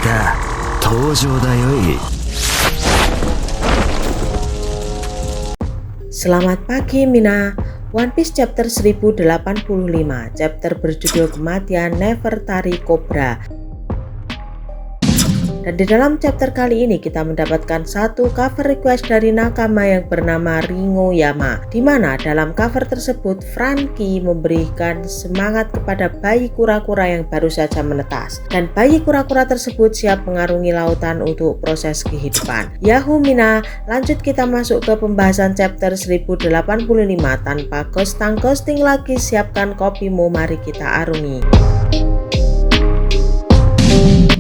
た登場だよい。 Selamat pagi Mina. One Piece chapter 1085, chapter berjudul Kematian Nefertari Cobra. Dan di dalam chapter kali ini kita mendapatkan satu cover request dari nakama yang bernama Ringo Yama, di mana dalam cover tersebut Franky memberikan semangat kepada bayi kura-kura yang baru saja menetas, dan bayi kura-kura tersebut siap mengarungi lautan untuk proses kehidupan. Yahoo Mina, lanjut kita masuk ke pembahasan chapter 1085 tanpa ghosting lagi. Siapkan kopimu, mari kita arungi.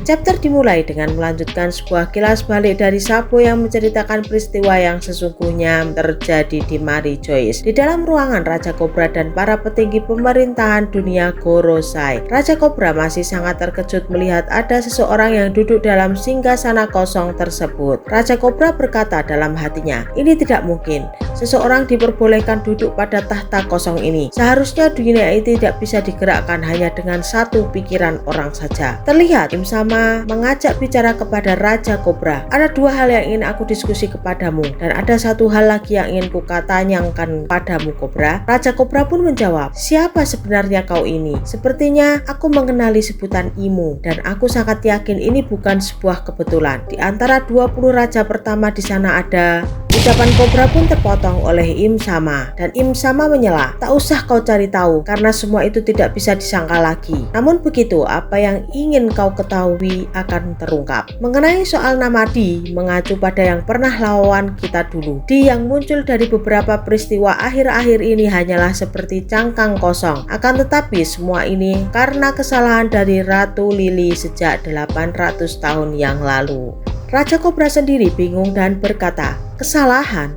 Chapter dimulai dengan melanjutkan sebuah kilas balik dari Sabo yang menceritakan peristiwa yang sesungguhnya terjadi di Mary Joyce. Di dalam ruangan Raja Cobra dan para petinggi pemerintahan dunia Gorosei, Raja Cobra masih sangat terkejut melihat ada seseorang yang duduk dalam singgasana kosong tersebut. Raja Cobra berkata dalam hatinya, ini tidak mungkin. Seseorang diperbolehkan duduk pada tahta kosong ini. Seharusnya dunia ini tidak bisa digerakkan hanya dengan satu pikiran orang saja. Terlihat Im Sama mengajak bicara kepada Raja Cobra. Ada dua hal yang ingin aku diskusi kepadamu, dan ada satu hal lagi yang ingin kukatanyakan padamu Cobra. Raja Cobra pun menjawab, siapa sebenarnya kau ini? Sepertinya aku mengenali sebutan Imo, dan aku sangat yakin ini bukan sebuah kebetulan. Di antara 20 raja pertama di sana ada... Ucapan Cobra pun terpotong oleh Im Sama, dan Im Sama menyela, tak usah kau cari tahu karena semua itu tidak bisa disangka lagi. Namun begitu, apa yang ingin kau ketahui akan terungkap. Mengenai soal nama Di, mengacu pada yang pernah lawan kita dulu. Di yang muncul dari beberapa peristiwa akhir-akhir ini hanyalah seperti cangkang kosong. Akan tetapi semua ini karena kesalahan dari Ratu Lily sejak 800 tahun yang lalu. Raja Cobra sendiri bingung dan berkata, kesalahan?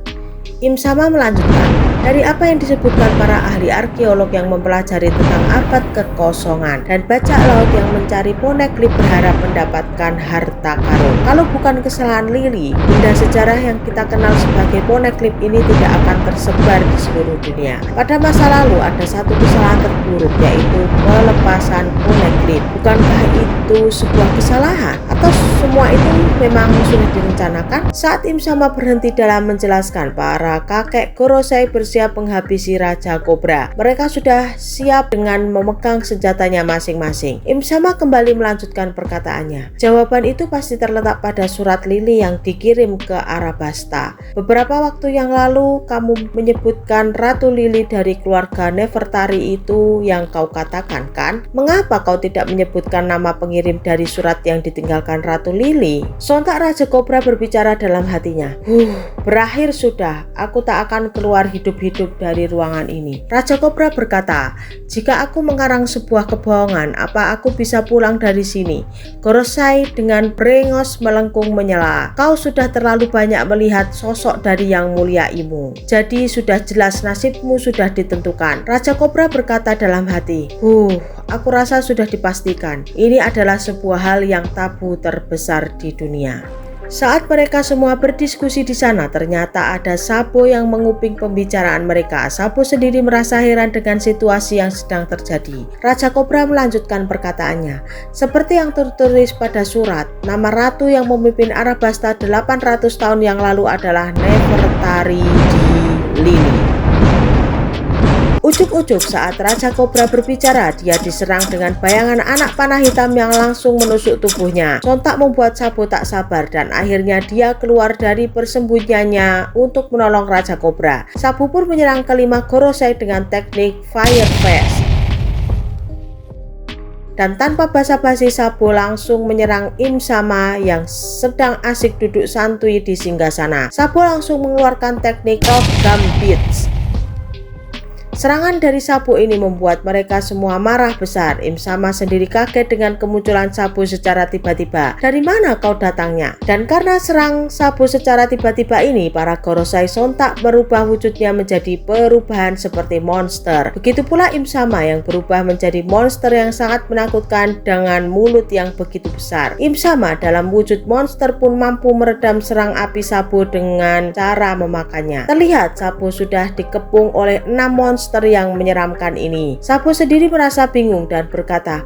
Im Sama melanjutkan, dari apa yang disebutkan para ahli arkeolog yang mempelajari tentang abad kekosongan dan bajak laut yang mencari poneglyph berharap mendapatkan harta karun. Kalau bukan kesalahan Lily, benda sejarah yang kita kenal sebagai poneglyph ini tidak akan tersebar di seluruh dunia. Pada masa lalu ada satu kesalahan terburuk, yaitu pelepasan poneglyph. Bukankah itu sebuah kesalahan? Atau semua itu memang sudah direncanakan? Saat Im Sama berhenti dalam menjelaskan, para kakek Gorosei bersiap menghabisi Raja Cobra. Mereka sudah siap dengan memegang senjatanya masing-masing. Im Sama kembali melanjutkan perkataannya. Jawaban itu pasti terletak pada surat Lily yang dikirim ke Arabasta. Beberapa waktu yang lalu kamu menyebutkan Ratu Lily dari keluarga Nefertari itu yang kau katakan, kan? Mengapa kau tidak menyebutkan nama pengirim dari surat yang ditinggalkan Ratu Lily? Sontak Raja Cobra berbicara dalam hatinya. Berakhir sudah. Aku tak akan keluar hidup-hidup dari ruangan ini. Raja Cobra berkata, jika aku mengarang sebuah kebohongan, apa aku bisa pulang dari sini? Gorosei dengan brengos melengkung menyela. Kau sudah terlalu banyak melihat sosok dari yang mulia Imo. Jadi sudah jelas nasibmu sudah ditentukan. Raja Cobra berkata dalam hati, aku rasa sudah dipastikan. Ini adalah sebuah hal yang tabu terbesar di dunia. Saat mereka semua berdiskusi di sana, ternyata ada Sabo yang menguping pembicaraan mereka. Sabo sendiri merasa heran dengan situasi yang sedang terjadi. Raja Cobra melanjutkan perkataannya. Seperti yang tertulis pada surat, nama ratu yang memimpin Arabasta 800 tahun yang lalu adalah Nefertari di Lily. Ujuk-ujuk saat Raja Cobra berbicara, dia diserang dengan bayangan anak panah hitam yang langsung menusuk tubuhnya. Sontak membuat Sabo tak sabar dan akhirnya dia keluar dari persembunyiannya untuk menolong Raja Cobra. Sabo pun menyerang kelima Gorosei dengan teknik Fire Fist. Dan tanpa basa-basi Sabo langsung menyerang Im Sama yang sedang asik duduk santuy di singgasana. Sabo langsung mengeluarkan teknik Rock Gambits. Serangan dari Sabo ini membuat mereka semua marah besar. Im Sama sendiri kaget dengan kemunculan Sabo secara tiba-tiba. Dari mana kau datangnya? Dan karena serang Sabo secara tiba-tiba ini, para Gorosei sontak berubah wujudnya menjadi perubahan seperti monster. Begitu pula Im Sama yang berubah menjadi monster yang sangat menakutkan dengan mulut yang begitu besar. Im Sama dalam wujud monster pun mampu meredam serang api Sabo dengan cara memakannya. Terlihat Sabo sudah dikepung oleh 6 monster yang menyeramkan ini. Sabo sendiri merasa bingung dan berkata,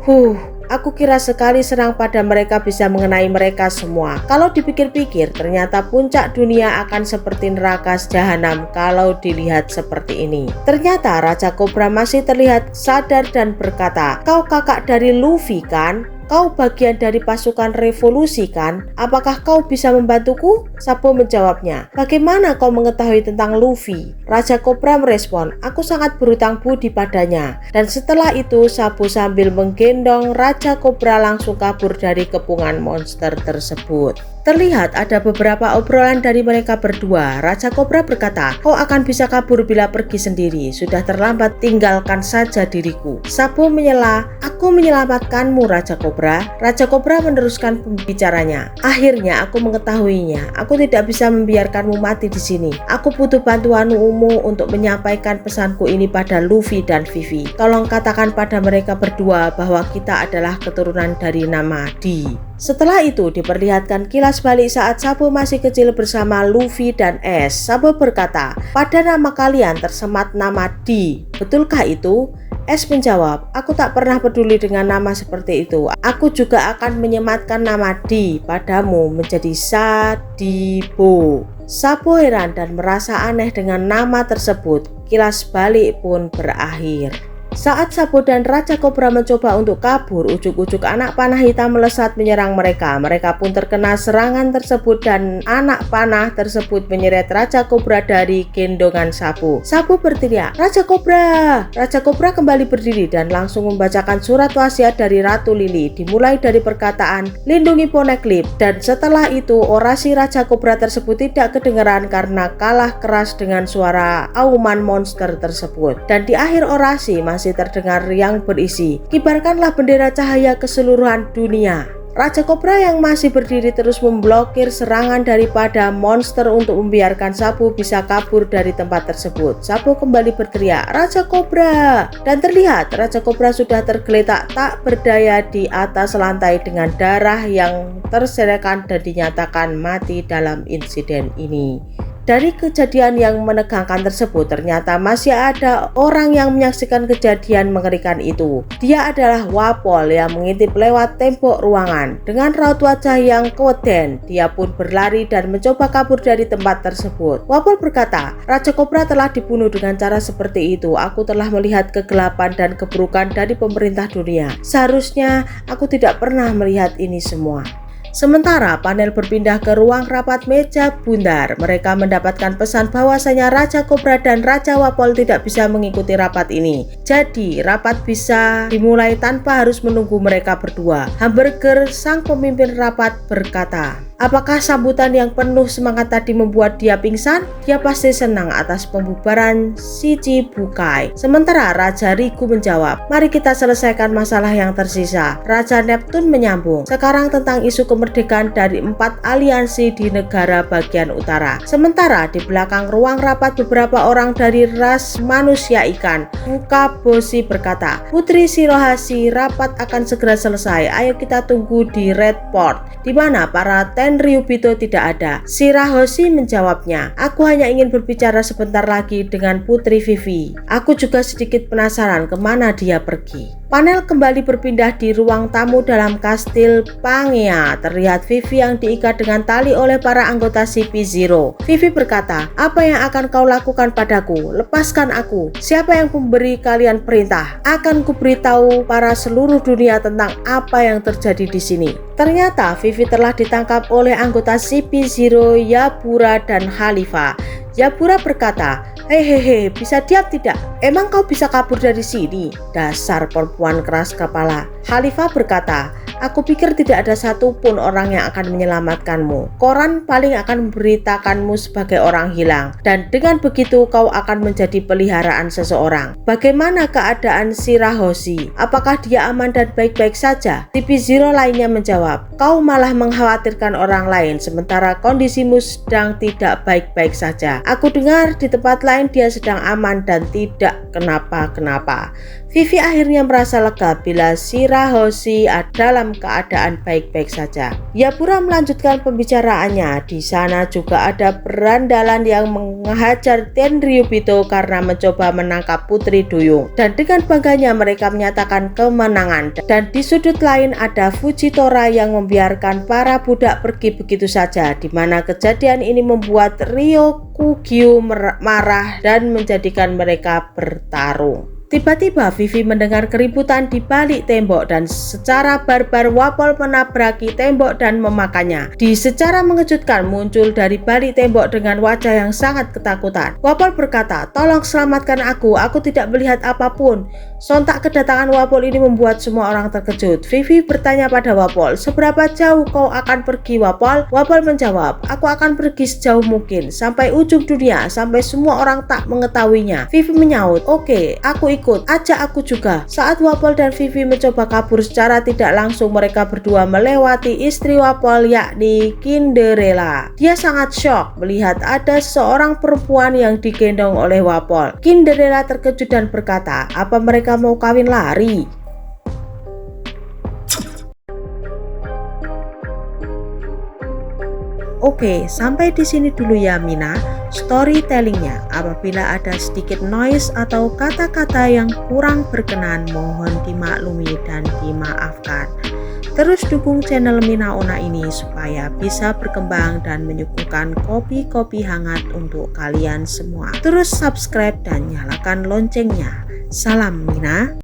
Aku kira sekali serang pada mereka bisa mengenai mereka semua. Kalau dipikir-pikir, ternyata puncak dunia akan seperti neraka jahanam kalau dilihat seperti ini. Ternyata Raja Kobra masih terlihat sadar dan berkata, "Kau kakak dari Luffy kan? Kau bagian dari pasukan revolusi kan? Apakah kau bisa membantuku?" Sabo menjawabnya, "Bagaimana kau mengetahui tentang Luffy?" Raja Kobra merespon, "Aku sangat berhutang budi padanya." Dan setelah itu Sabo sambil menggendong Raja Kobra langsung kabur dari kepungan monster tersebut. Terlihat ada beberapa obrolan dari mereka berdua. Raja Kobra berkata, "Kau akan bisa kabur bila pergi sendiri. Sudah terlambat, tinggalkan saja diriku." Sabo menyela, "Aku menyelamatkanmu, Raja Kobra." Raja Kobra meneruskan pembicaranya, "Akhirnya aku mengetahuinya. Aku tidak bisa membiarkanmu mati di sini. Aku butuh bantuanmu untuk menyampaikan pesanku ini pada Luffy dan Vivi. Tolong katakan pada mereka berdua bahwa kita adalah keturunan dari nama D." Setelah itu diperlihatkan kilas balik saat Sabo masih kecil bersama Luffy dan Ace. Sabo berkata, "Pada nama kalian tersemat nama D. Betulkah itu?" Ace menjawab, "Aku tak pernah peduli dengan nama seperti itu. Aku juga akan menyematkan nama D padamu menjadi Sadibo." Sabo heran dan merasa aneh dengan nama tersebut. Kilas balik pun berakhir. Saat Sabo dan Raja Kobra mencoba untuk kabur, ujuk-ujuk anak panah hitam melesat menyerang mereka. Mereka pun terkena serangan tersebut dan anak panah tersebut menyeret Raja Kobra dari gendongan Sabo. Sabo berteriak, "Raja Kobra!" Raja Kobra kembali berdiri dan langsung membacakan surat wasiat dari Ratu Lily, dimulai dari perkataan, "Lindungi Poneglyph." Dan setelah itu orasi Raja Kobra tersebut tidak kedengaran karena kalah keras dengan suara auman monster tersebut. Dan di akhir orasi masih terdengar yang berisi, "Kibarkanlah bendera cahaya keseluruhan dunia." Raja Kobra yang masih berdiri terus memblokir serangan daripada monster untuk membiarkan Sabo bisa kabur dari tempat tersebut. Sabo kembali berteriak, "Raja Kobra!" Dan terlihat Raja Kobra sudah tergeletak tak berdaya di atas lantai dengan darah yang terserahkan dan dinyatakan mati dalam insiden ini. Dari kejadian yang menegangkan tersebut, ternyata masih ada orang yang menyaksikan kejadian mengerikan itu. Dia adalah Wapol yang mengintip lewat tembok ruangan. Dengan raut wajah yang keweden, dia pun berlari dan mencoba kabur dari tempat tersebut. Wapol berkata, "Raja Kobra telah dibunuh dengan cara seperti itu. Aku telah melihat kegelapan dan keburukan dari pemerintah dunia. Seharusnya aku tidak pernah melihat ini semua." Sementara panel berpindah ke ruang rapat meja bundar. Mereka mendapatkan pesan bahwasanya Raja Kobra dan Raja Wapol tidak bisa mengikuti rapat ini. Jadi rapat bisa dimulai tanpa harus menunggu mereka berdua. Hamburger, sang pemimpin rapat, berkata, "Apakah sambutan yang penuh semangat tadi membuat dia pingsan? Dia pasti senang atas pembubaran Shichibukai." Sementara Raja Riku menjawab, "Mari kita selesaikan masalah yang tersisa." Raja Neptune menyambung, "Sekarang tentang isu kemerdekaan dari 4 aliansi di negara bagian utara." Sementara di belakang ruang rapat beberapa orang dari ras manusia ikan, Fukaboshi berkata, "Putri Shirohashi, rapat akan segera selesai. Ayo kita tunggu di Red Port, di mana para Tenryubito tidak ada." Shirahoshi menjawabnya, "Aku hanya ingin berbicara sebentar lagi dengan Putri Vivi. Aku juga sedikit penasaran kemana dia pergi." Panel kembali berpindah di ruang tamu dalam kastil Pangea. Terlihat Vivi yang diikat dengan tali oleh para anggota CP0. Vivi berkata, "Apa yang akan kau lakukan padaku? Lepaskan aku. Siapa yang memberi kalian perintah? Akan kuberitahu para seluruh dunia tentang apa yang terjadi di sini." Ternyata Vivi telah ditangkap oleh anggota CP0, Yabura dan Khalifa. Yabura berkata, "Hehehe, bisa diam tidak? Emang kau bisa kabur dari sini? Dasar perempuan keras kepala." Khalifa berkata, "Aku pikir tidak ada satupun orang yang akan menyelamatkanmu. Koran paling akan memberitakanmu sebagai orang hilang. Dan dengan begitu kau akan menjadi peliharaan seseorang." "Bagaimana keadaan Shirahoshi? Apakah dia aman dan baik-baik saja?" CP0 lainnya menjawab, "Kau malah mengkhawatirkan orang lain, sementara kondisimu sedang tidak baik-baik saja. Aku dengar di tempat lain dia sedang aman dan tidak kenapa-kenapa." Vivi akhirnya merasa lega bila Shirahoshi dalam keadaan baik-baik saja. Yapura melanjutkan pembicaraannya. Di sana juga ada berandalan yang menghajar Tenryubito karena mencoba menangkap Putri Duyung. Dan dengan bangganya mereka menyatakan kemenangan. Dan di sudut lain ada Fujitora yang membiarkan para budak pergi begitu saja, di mana kejadian ini membuat Ryokugyu marah dan menjadikan mereka bertarung. Tiba-tiba Vivi mendengar keributan di balik tembok dan secara barbar Wapol menabraki tembok dan memakannya. Secara mengejutkan muncul dari balik tembok dengan wajah yang sangat ketakutan. Wapol berkata, "Tolong selamatkan aku tidak melihat apapun." Sontak kedatangan Wapol ini membuat semua orang terkejut. Vivi bertanya pada Wapol, "Seberapa jauh kau akan pergi, Wapol?" Wapol menjawab, "Aku akan pergi sejauh mungkin, sampai ujung dunia, sampai semua orang tak mengetahuinya." Vivi menyaut, "Oke, aku ikut, ajak aku juga." Saat Wapol dan Vivi mencoba kabur secara tidak langsung, mereka berdua melewati istri Wapol yakni Cinderella. Dia sangat shock melihat ada seorang perempuan yang digendong oleh Wapol. Cinderella terkejut dan berkata, "Apa mereka mau kawin lari?" Oke, sampai di sini dulu ya Mina storytellingnya. Apabila ada sedikit noise atau kata-kata yang kurang berkenan, mohon dimaklumi dan dimaafkan. Terus dukung channel Mina Ona ini supaya bisa berkembang dan menyuguhkan kopi-kopi hangat untuk kalian semua. Terus subscribe dan nyalakan loncengnya. Salam Mina.